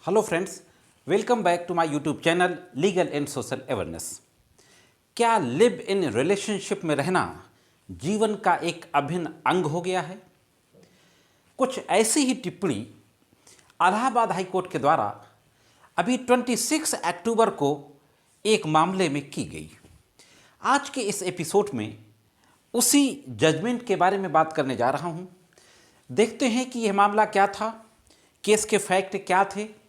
Hello friends, welcome back to my YouTube channel legal and social awareness. क्या live in relationship में रहना जीवन का एक अभिन्न अंग हो गया है? कुछ ऐसी ही टिप्पणी इलाहाबाद हाई कोर्ट के द्वारा अभी 26 अक्टूबर को एक मामले में की गई। आज के इस एपिसोड में उसी जजमेंट के बारे में बात करने जा रहा हूं। देखते हैं कि यह मामला क्या था, केस के फैक्ट क्या थे,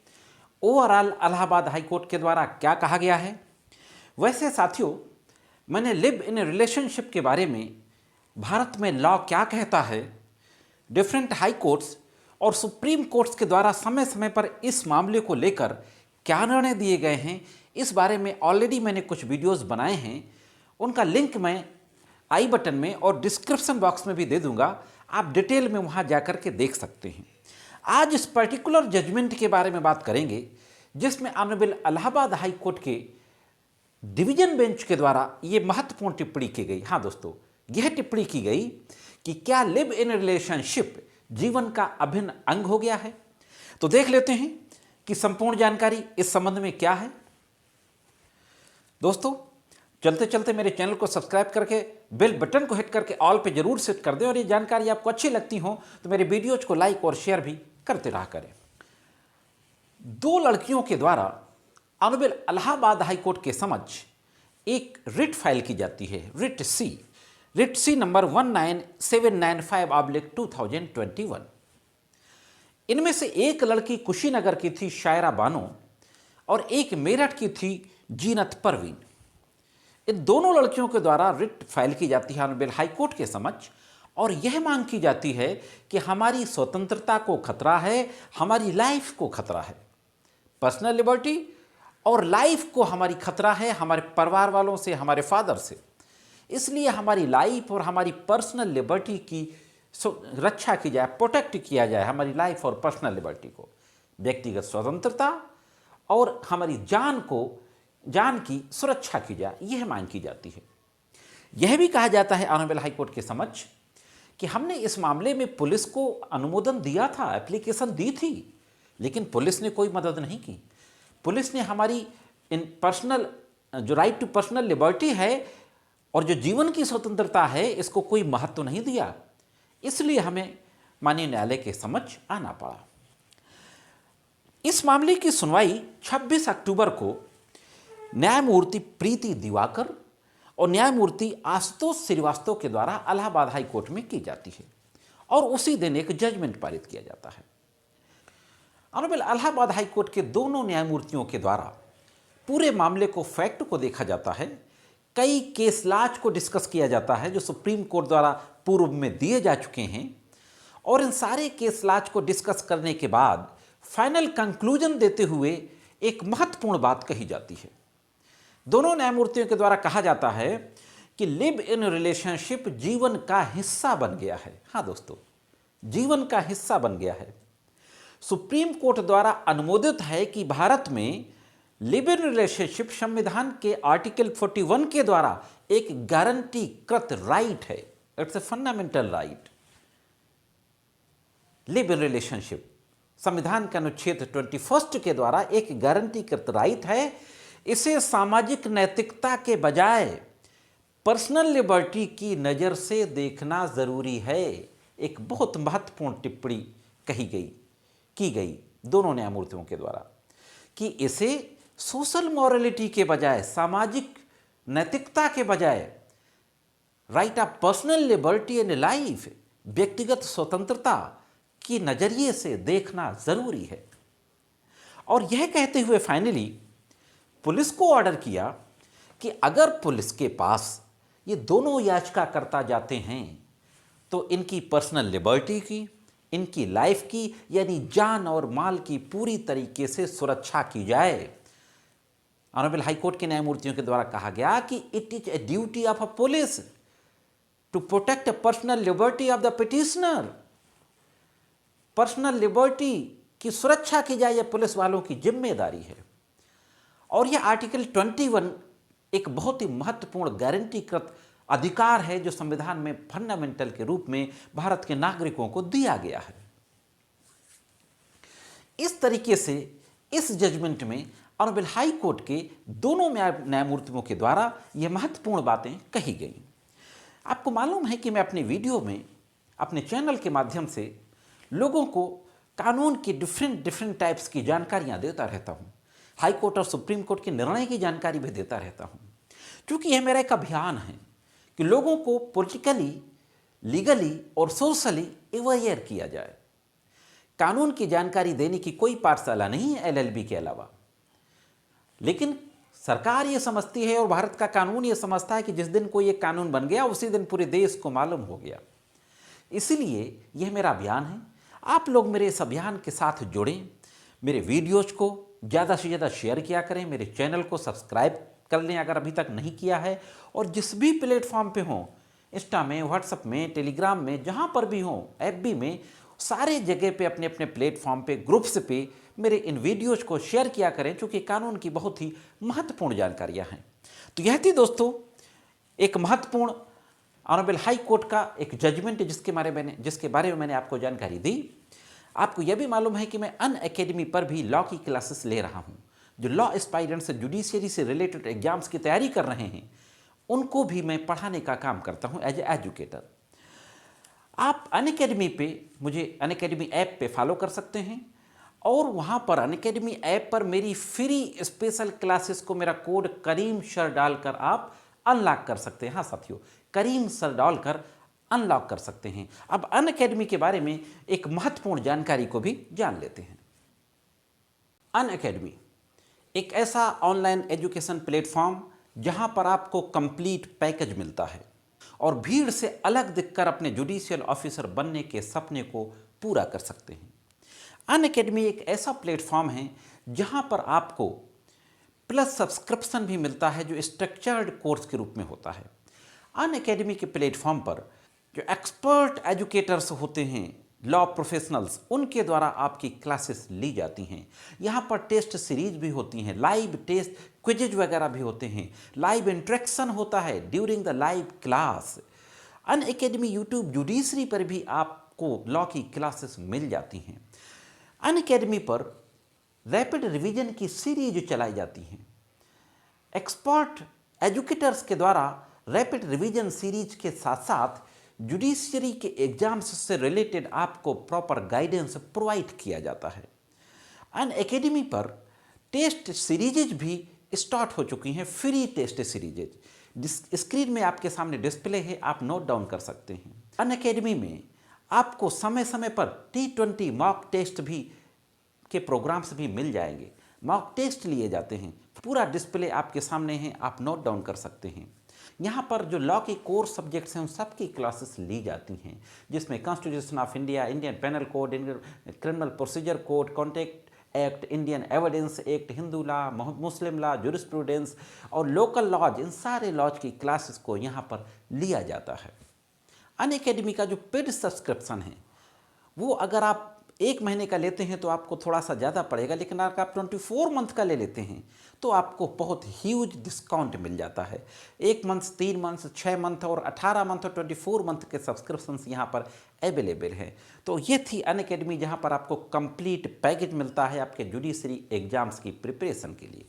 ओवरऑल इलाहाबाद हाई कोर्ट के द्वारा क्या कहा गया है। वैसे साथियों, मैंने लिव इन रिलेशनशिप के बारे में भारत में लॉ क्या कहता है, डिफरेंट हाई कोर्ट्स और सुप्रीम कोर्ट्स के द्वारा समय समय पर इस मामले को लेकर क्या निर्णय दिए गए हैं, इस बारे में ऑलरेडी मैंने कुछ वीडियोस बनाए हैं। उनका लिंक मैं आई बटन में और डिस्क्रिप्शन बॉक्स में भी दे दूंगा, आप डिटेल में वहां जाकर के देख सकते हैं। आज इस पर्टिकुलर जजमेंट के बारे में बात करेंगे जिसमें ऑनरेबल इलाहाबाद हाई कोर्ट के डिवीजन बेंच के द्वारा यह महत्वपूर्ण टिप्पणी की गई। हाँ दोस्तों, यह टिप्पणी की गई कि क्या लिव इन रिलेशनशिप जीवन का अभिन्न अंग हो गया है। तो देख लेते हैं कि संपूर्ण जानकारी इस संबंध में क्या है। दोस्तों, चलते चलते मेरे चैनल को सब्सक्राइब करके बेल बटन को हिट करके ऑल पे जरूर सेट कर दें, और ये जानकारी आपको अच्छी लगती हो तो मेरे वीडियोज को लाइक और शेयर भी करते रहा करें। दो लड़कियों के द्वारा ऑनरेबल इलाहाबाद हाई कोर्ट के समक्ष एक रिट फाइल की जाती है, रिट सी नंबर 19795/2021। इनमें से एक लड़की कुशीनगर की थी शायरा बानो और एक मेरठ की थी जीनत परवीन। इन दोनों लड़कियों के द्वारा रिट फाइल की जाती है ऑनरेबल हाई कोर्ट के समक्ष, और यह मांग की जाती है कि हमारी स्वतंत्रता को खतरा है, हमारी लाइफ को खतरा है, पर्सनल लिबर्टी और लाइफ को हमारी खतरा है हमारे परिवार वालों से, हमारे फादर से। इसलिए हमारी लाइफ और हमारी पर्सनल लिबर्टी की रक्षा की जाए, प्रोटेक्ट किया जाए हमारी लाइफ और पर्सनल लिबर्टी को, व्यक्तिगत स्वतंत्रता और हमारी जान की सुरक्षा की जाए, यह मांग की जाती है। यह भी कहा जाता है ऑनरेबल हाई कोर्ट के समक्ष कि हमने इस मामले में पुलिस को अनुमोदन दिया था, एप्लीकेशन दी थी, लेकिन पुलिस ने कोई मदद नहीं की। पुलिस ने हमारी इन पर्सनल जो राइट टू पर्सनल लिबर्टी है और जो जीवन की स्वतंत्रता है, इसको कोई महत्व नहीं दिया। इसलिए हमें माननीय न्यायालय के समक्ष आना पड़ा। इस मामले की सुनवाई 26 अक्टूबर को न्यायमूर्ति प्रीति दिवाकर और न्यायमूर्ति आशुतोष श्रीवास्तव के द्वारा इलाहाबाद हाई कोर्ट में की जाती है, और उसी दिन एक जजमेंट पारित किया जाता है। ऑनरेबल इलाहाबाद हाई कोर्ट के दोनों न्यायमूर्तियों के द्वारा पूरे मामले को, फैक्ट को देखा जाता है, कई केस लॉज को डिस्कस किया जाता है जो सुप्रीम कोर्ट द्वारा पूर्व में दिए जा चुके हैं, और इन सारे केस लॉज को डिस्कस करने के बाद फाइनल कंक्लूजन देते हुए एक महत्वपूर्ण बात कही जाती है। दोनों न्यायमूर्तियों के द्वारा कहा जाता है कि लिव इन रिलेशनशिप जीवन का हिस्सा बन गया है। हाँ दोस्तों, जीवन का हिस्सा बन गया है। सुप्रीम कोर्ट द्वारा अनुमोदित है कि भारत में लिव इन रिलेशनशिप संविधान के आर्टिकल 41 के द्वारा एक गारंटी कृत राइट है। It's a fundamental right. Live in relationship संविधान के अनुच्छेद 21 के द्वारा एक गारंटी कृत राइट है। इसे सामाजिक नैतिकता के बजाय पर्सनल लिबर्टी की नज़र से देखना जरूरी है। एक बहुत महत्वपूर्ण टिप्पणी की गई दोनों न्यायमूर्तियों के द्वारा कि इसे सोशल मॉरलिटी के बजाय, सामाजिक नैतिकता के बजाय, right of personal liberty and life, व्यक्तिगत स्वतंत्रता की नजरिए से देखना जरूरी है। और यह कहते हुए फाइनली पुलिस को ऑर्डर किया कि अगर पुलिस के पास ये दोनों याचिकाकर्ता जाते हैं तो इनकी पर्सनल लिबर्टी की, इनकी लाइफ की, यानी जान और माल की पूरी तरीके से सुरक्षा की जाए। ऑनरेबल हाई कोर्ट के न्यायमूर्तियों के द्वारा कहा गया कि it is a duty of a police to protect personal liberty of the petitioner. Personal liberty की सुरक्षा की जाए, यह पुलिस वालों की जिम्मेदारी है। और यह आर्टिकल 21 एक बहुत ही महत्वपूर्ण गारंटीकृत अधिकार है जो संविधान में फंडामेंटल के रूप में भारत के नागरिकों को दिया गया है। इस तरीके से इस जजमेंट में ऑनरेबल हाई कोर्ट के दोनों न्यायमूर्तियों के द्वारा ये महत्वपूर्ण बातें कही गई। आपको मालूम है कि मैं अपने वीडियो में, अपने चैनल के माध्यम से लोगों को कानून की डिफरेंट टाइप्स की जानकारियां देता रहता हूं। हाई कोर्ट और सुप्रीम कोर्ट के निर्णय की जानकारी भी देता रहता हूं, क्योंकि यह मेरा एक अभियान है कि लोगों को पॉलिटिकली, लीगली और सोशली अवेयर किया जाए। कानून की जानकारी देने की कोई पाठशाला नहीं है एलएलबी के अलावा, लेकिन सरकार ये समझती है और भारत का कानून ये समझता है कि जिस दिन कोई एक कानून बन गया उसी दिन पूरे देश को मालूम हो गया। इसीलिए यह मेरा अभियान है। आप लोग मेरे इस अभियान के साथ जुड़ें, मेरे वीडियोज को ज़्यादा से ज़्यादा शेयर किया करें, मेरे चैनल को सब्सक्राइब कर लें अगर अभी तक नहीं किया है, और जिस भी प्लेटफॉर्म पे हों, इंस्टा में, व्हाट्सएप में, टेलीग्राम में, जहाँ पर भी हों, एफबी में, सारे जगह पे अपने अपने प्लेटफॉर्म पे, ग्रुप्स पे मेरे इन वीडियोज को शेयर किया करें, क्योंकि कानून की बहुत ही महत्वपूर्ण जानकारियाँ हैं। तो यह थी दोस्तों एक महत्वपूर्ण ऑनरेबल हाई कोर्ट का एक जजमेंट जिसके बारे में मैंने आपको जानकारी दी। आपको यह भी मालूम है कि मैं अनअकैडमी पर भी लॉ की क्लासेस ले रहा हूँ। जो लॉ एस्पायरेंट्स जुडिशियरी से रिलेटेड एग्जाम्स की तैयारी कर रहे हैं, उनको भी मैं पढ़ाने का काम करता हूँ एज ए एजुकेटर। आप अनअकैडमी पे मुझे अनअकैडमी ऐप पे फॉलो कर सकते हैं, और वहाँ पर अनअकैडमी ऐप पर मेरी फ्री स्पेशल क्लासेस को मेरा कोड करीम सर डालकर आप अनलॉक कर सकते हैं। हाँ साथियों, करीम सर डालकर अनलॉक कर सकते हैं। अब अनअकैडमी के बारे में एक महत्वपूर्ण जानकारी को भी जान लेते हैं। अनअकैडमी एक ऐसा ऑनलाइन एजुकेशन प्लेटफॉर्म जहां पर आपको कंप्लीट पैकेज मिलता है और भीड़ से अलग दिखकर अपने जुडिशियल ऑफिसर बनने के सपने को पूरा कर सकते हैं। अनअकैडमी एक ऐसा प्लेटफॉर्म है जहां पर आपको प्लस सब्सक्रिप्शन भी मिलता है, जो स्ट्रक्चर्ड कोर्स के रूप में होता है। अनअकैडमी के प्लेटफॉर्म पर जो एक्सपर्ट एजुकेटर्स होते हैं, लॉ प्रोफेशनल्स, उनके द्वारा आपकी क्लासेस ली जाती हैं। यहाँ पर टेस्ट सीरीज भी होती हैं, लाइव टेस्ट क्विजेज वगैरह भी होते हैं, लाइव इंट्रैक्शन होता है during the live class. Unacademy YouTube judiciary पर भी आपको लॉ की क्लासेस मिल जाती हैं। अनअकैडमी पर रैपिड रिवीजन की सीरीज चलाई जाती हैं। एक्सपर्ट एजुकेटर्स के द्वारा रैपिड रिवीजन सीरीज के साथ साथ जुडिशियरी के एग्जाम्स से रिलेटेड आपको प्रॉपर गाइडेंस प्रोवाइड किया जाता है। अनअकैडमी पर टेस्ट सीरीजेज भी स्टार्ट हो चुकी हैं, फ्री टेस्ट सीरीजेज। स्क्रीन में आपके सामने डिस्प्ले है, आप नोट डाउन कर सकते हैं। अनअकैडमी में आपको समय समय पर T20 मॉक टेस्ट भी के प्रोग्राम्स भी मिल जाएंगे। मॉक टेस्ट लिए जाते हैं, पूरा डिस्प्ले आपके सामने है, आप नोट डाउन कर सकते हैं। यहाँ पर जो लॉ के कोर सब्जेक्ट्स हैं उन सब की क्लासेस ली जाती हैं, जिसमें constitution of India, Indian penal code, criminal procedure code, contract act, Indian evidence act, Hindu law, Muslim law, jurisprudence और लोकल लॉज, इन सारे लॉज की क्लासेस को यहाँ पर लिया जाता है। अनअकैडमी का जो पेड सब्सक्रिप्शन है वो अगर आप 1 महीने का लेते हैं तो आपको थोड़ा सा ज़्यादा पड़ेगा, लेकिन अगर आप 24 मंथ का ले लेते हैं तो आपको बहुत ह्यूज डिस्काउंट मिल जाता है। 1 मंथ, 3 मंथ, 6 मंथ और 18 मंथ और 24 मंथ के सब्सक्रिप्शंस यहाँ पर अवेलेबल हैं। तो ये थी अनअकैडमी, जहाँ पर आपको कंप्लीट पैकेज मिलता है आपके जुडिशरी एग्जाम्स की प्रिपरेशन के लिए।